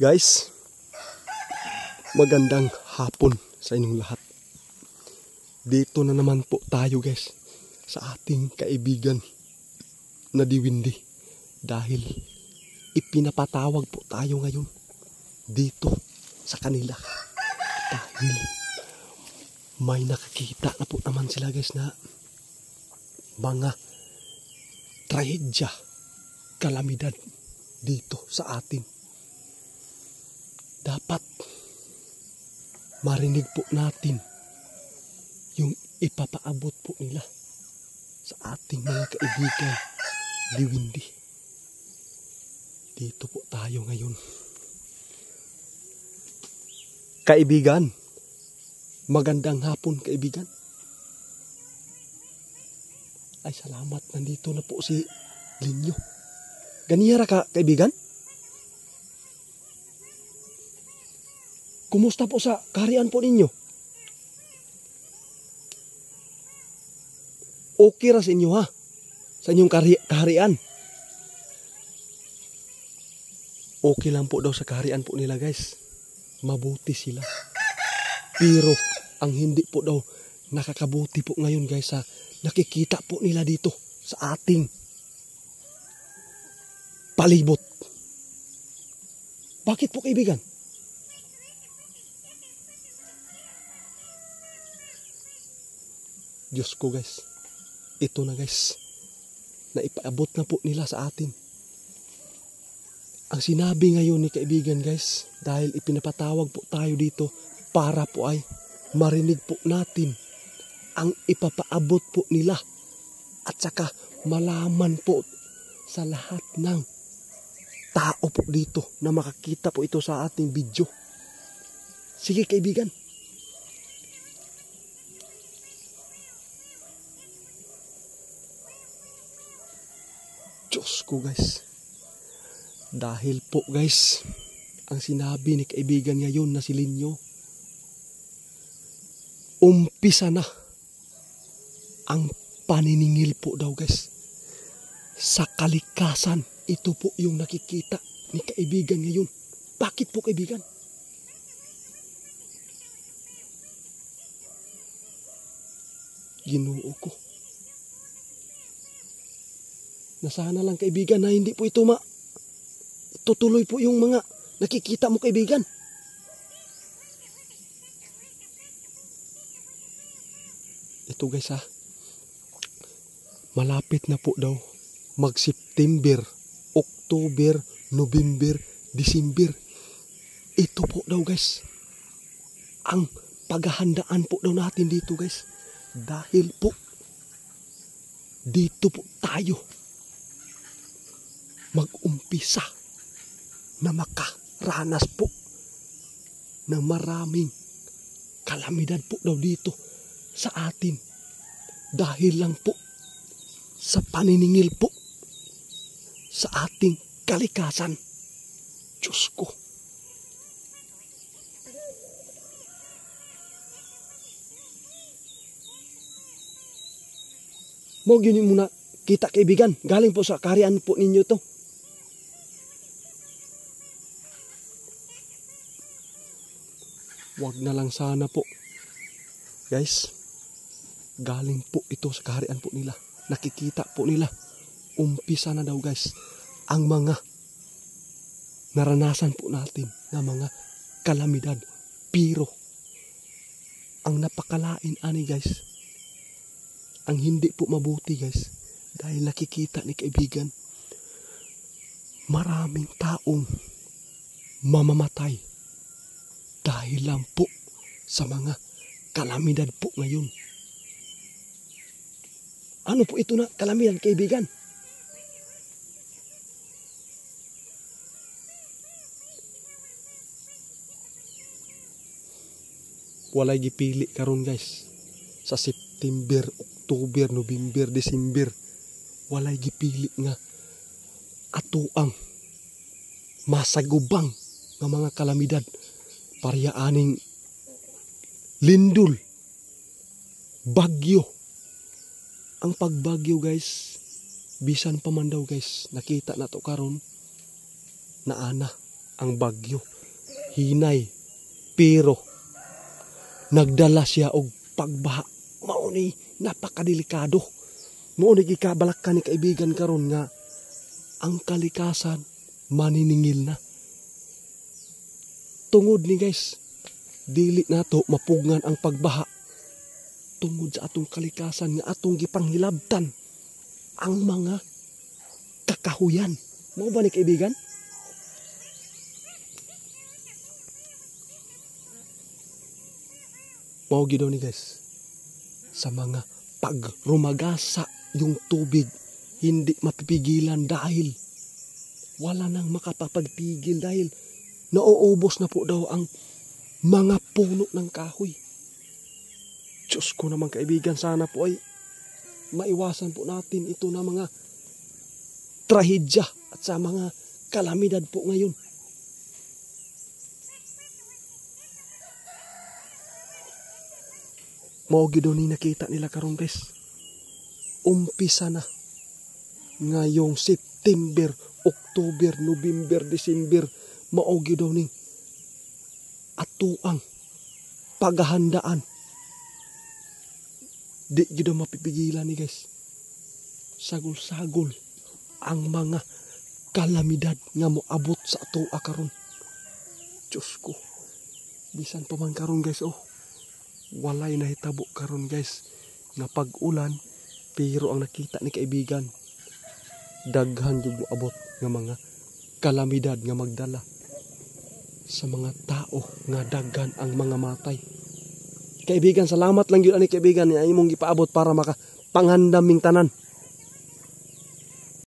Guys, magandang hapon sa inyong lahat. Dito na naman po tayo guys sa ating kaibigan na Diwindi. Dahil ipinapatawag po tayo ngayon dito sa kanila. Dahil may nakakita na po naman sila guys na mga trahedya, kalamidad dito sa atin. Dapat marinig po natin yung ipapaabot po nila sa ating mga kaibigan Diwindi. Dito po tayo ngayon. Kaibigan, magandang hapon kaibigan. Ay salamat, nandito na po si Linyo. Ganiyara ka kaibigan? Kumusta po sa kaharian po ninyo? Okay ra sa inyo ha? Sa inyong kaharian? Okay lang po daw sa kaharian po nila guys. Mabuti sila. Pero ang hindi po daw nakakabuti po ngayon guys sa nakikita po nila dito sa ating palibot. Bakit po kaibigan? Diyos ko guys, ito na guys, na ipaabot na po nila sa atin. Ang sinabi ngayon ni kaibigan guys, dahil ipinapatawag po tayo dito para po ay marinig po natin ang ipapaabot po nila. At saka malaman po sa lahat ng tao po dito na makakita po ito sa ating video. Sige kaibigan. Diyos ko guys. Dahil po guys, ang sinabi ni kaibigan ngayon na si Linyo, umpisa na ang paniningil po daw guys. Sa kalikasan, ito po yung nakikita ni kaibigan ngayon. Bakit po kaibigan? Ginoo ko. Na sana lang kaibigan na hindi po ito tutuloy po yung mga nakikita mo kaibigan. Ito guys ha. Malapit na po daw mag-September, October, November, December. Ito po daw guys ang paghahandaan po daw natin dito guys. Dahil po dito po tayo mag-umpisa na makaranas po ng maraming kalamidad po daw dito sa atin. Dahil lang po sa paniningil po sa ating kalikasan. Diyos ko. Mo gini muna kita kaibigan. Galing po sa kaharian po ninyo to. Wag na lang sana po. Guys, galing po ito sa kaharian po nila. Nakikita po nila. Umpisa na daw guys ang mga naranasan po natin na mga kalamidad. Pero ang napakalain ani guys, ang hindi po mabuti guys, dahil nakikita ni kaibigan, maraming taong mamamatay dahil lang po sa mga kalamidad po ngayon. Ano po ito na kalamidad kaibigan? Walay gipili karon guys. Sa September, October, November, December, walay gipili nga atuang masagubang nga mga kalamidad. Paryaaning lindol, bagyo. Ang pagbagyo guys, bisan pa man daw guys, nakita na to karon na ana ang bagyo. Hinay, pero nagdala siya og pagbaha. Mao ni napakadelikado. Mao ni gikabalakkan ni kaibigan karon nga ang kalikasan maniningil na. Tungod ni guys, dili nato mapugngan ang pagbaha. Tungod sa atong kalikasan nga atong gipanghilabtan ang mga kakahuyan. Mao ba ni kaibigan? Mao gid ni guys. Sa mga pagrumagasa yung tubig, hindi mapipigilan dahil wala nang makapapagpigil dahil nauubos na po daw ang mga puno ng kahoy. Diyos ko naman kaibigan, sana po ay maiwasan po natin ito na mga trahedya at sa mga kalamidad po ngayon. Mao gid ni nakita nila karon guys. Umpisa na ngayong September, October, November, December, mao gid ni atuang paghahandaan. Di gid mapipigilan ni guys. Sagol-sagol ang mga kalamidad nga moabot sa atoa karon. Diyos ko. Bisan pa man karon guys, walay nahitabo karon guys nga pag-ulan, pero ang nakita ni kaibigan daghan jud moabot nga mga kalamidad nga magdala sa mga tao nga daghan ang mga matay. Kaibigan, salamat lang yun ani kaibigan nga imong gipaabot para maka panghandam ming tanan.